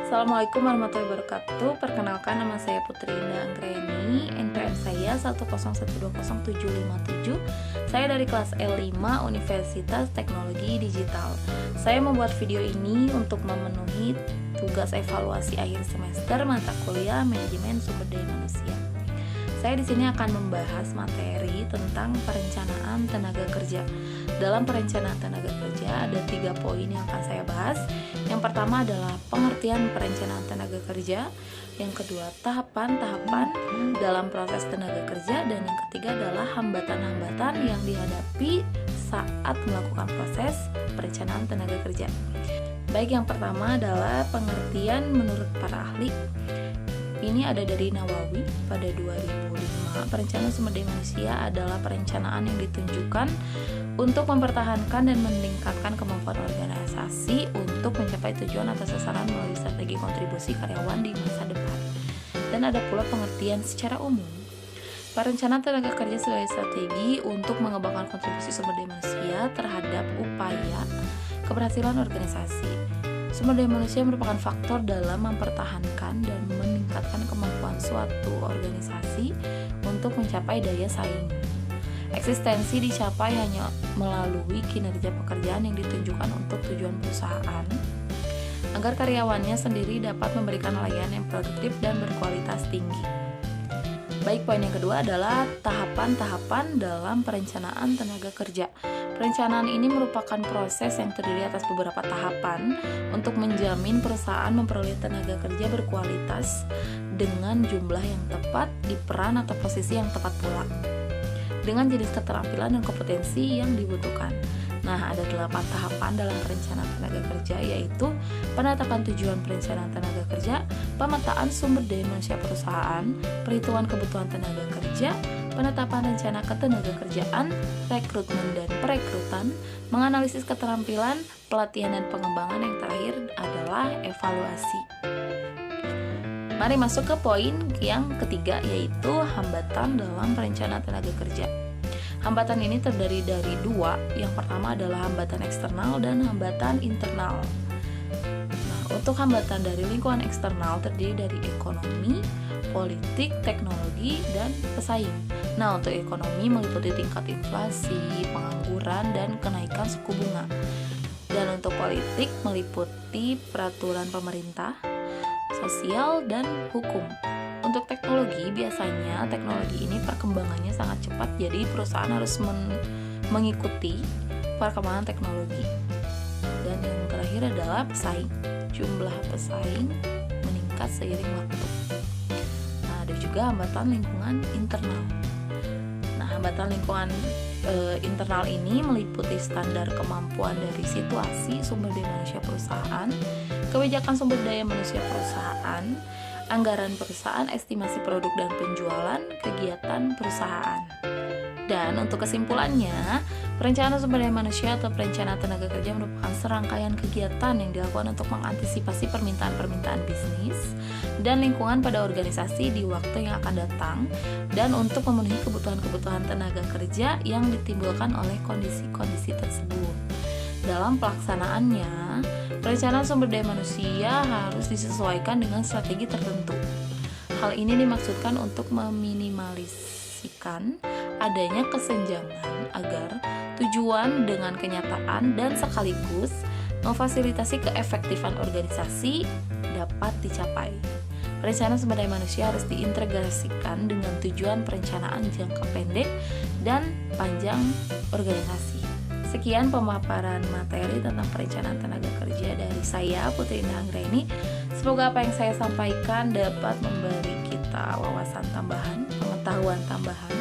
Assalamualaikum warahmatullahi wabarakatuh. Perkenalkan, nama saya Putri Indah Anggreni. NPM saya 101200757. Saya dari kelas L5 Universitas Teknologi Digital. Saya membuat video ini untuk memenuhi tugas evaluasi akhir semester mata kuliah Manajemen Sumber Daya Manusia. Saya di sini akan membahas materi tentang perencanaan tenaga kerja. Dalam perencanaan tenaga kerja ada 3 poin yang akan saya bahas. Yang pertama adalah pengertian perencanaan tenaga kerja. Yang kedua, tahapan-tahapan dalam proses tenaga kerja. Dan yang ketiga adalah hambatan-hambatan yang dihadapi saat melakukan proses perencanaan tenaga kerja. Baik, yang pertama adalah pengertian menurut para ahli. Ini ada dari Nawawi pada 2005. Perencanaan sumber daya manusia adalah perencanaan yang ditunjukkan untuk mempertahankan dan meningkatkan kemampuan organisasi untuk mencapai tujuan atau sasaran melalui strategi kontribusi karyawan di masa depan. Dan ada pula pengertian secara umum. Perencanaan tenaga kerja sebagai strategi untuk mengembangkan kontribusi sumber daya manusia terhadap upaya keberhasilan organisasi. Sumber daya manusia merupakan faktor dalam mempertahankan dan meningkatkan kemampuan suatu organisasi untuk mencapai daya saing. Eksistensi dicapai hanya melalui kinerja pekerjaan yang ditunjukkan untuk tujuan perusahaan, agar karyawannya sendiri dapat memberikan layanan yang produktif dan berkualitas tinggi. Baik, poin yang kedua adalah tahapan-tahapan dalam perencanaan tenaga kerja. Perencanaan ini merupakan proses yang terdiri atas beberapa tahapan untuk menjamin perusahaan memperoleh tenaga kerja berkualitas dengan jumlah yang tepat di peran atau posisi yang tepat pula, dengan jenis keterampilan dan kompetensi yang dibutuhkan. Nah, ada 8 tahapan dalam perencanaan tenaga kerja, yaitu penetapan tujuan perencanaan tenaga kerja, pemetaan sumber daya manusia perusahaan, perhitungan kebutuhan tenaga kerja, penetapan rencana ketenaga kerjaan, rekrutmen dan perekrutan, menganalisis keterampilan, pelatihan dan pengembangan, yang terakhir adalah evaluasi. Mari masuk ke poin yang ketiga, yaitu hambatan dalam perencanaan tenaga kerja. Hambatan ini terdiri dari 2. Yang pertama adalah hambatan eksternal dan hambatan internal. Nah, untuk hambatan dari lingkungan eksternal terdiri dari ekonomi, politik, teknologi, dan pesaing. Nah, untuk ekonomi meliputi tingkat inflasi, pengangguran, dan kenaikan suku bunga. Dan untuk politik meliputi peraturan pemerintah, sosial, dan hukum. Untuk teknologi, biasanya teknologi ini perkembangannya sangat cepat, jadi perusahaan harus mengikuti perkembangan teknologi. Dan yang terakhir adalah pesaing. Jumlah pesaing meningkat seiring waktu. Nah, ada juga hambatan lingkungan internal. Nah, hambatan lingkungan internal ini meliputi standar kemampuan dari situasi sumber daya manusia perusahaan, kebijakan sumber daya manusia perusahaan, anggaran perusahaan, estimasi produk dan penjualan, kegiatan perusahaan. Dan untuk kesimpulannya, perencanaan sumber daya manusia atau perencanaan tenaga kerja merupakan serangkaian kegiatan yang dilakukan untuk mengantisipasi permintaan-permintaan bisnis dan lingkungan pada organisasi di waktu yang akan datang, dan untuk memenuhi kebutuhan-kebutuhan tenaga kerja yang ditimbulkan oleh kondisi-kondisi tersebut. Dalam pelaksanaannya, perencanaan sumber daya manusia harus disesuaikan dengan strategi tertentu. Hal ini dimaksudkan untuk meminimalisasikan adanya kesenjangan agar tujuan dengan kenyataan dan sekaligus memfasilitasi keefektifan organisasi dapat dicapai. Perencanaan sumber daya manusia harus diintegrasikan dengan tujuan perencanaan jangka pendek dan panjang organisasi. Sekian pemaparan materi tentang perencanaan tenaga kerja dari saya, Putri Indah Anggreni. Semoga apa yang saya sampaikan dapat memberi kita wawasan tambahan, pengetahuan tambahan,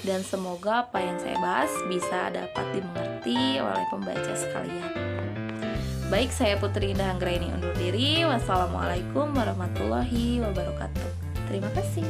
dan semoga apa yang saya bahas bisa dapat dimengerti oleh pembaca sekalian. Baik, saya Putri Indah Anggreni undur diri. Wassalamualaikum warahmatullahi wabarakatuh. Terima kasih.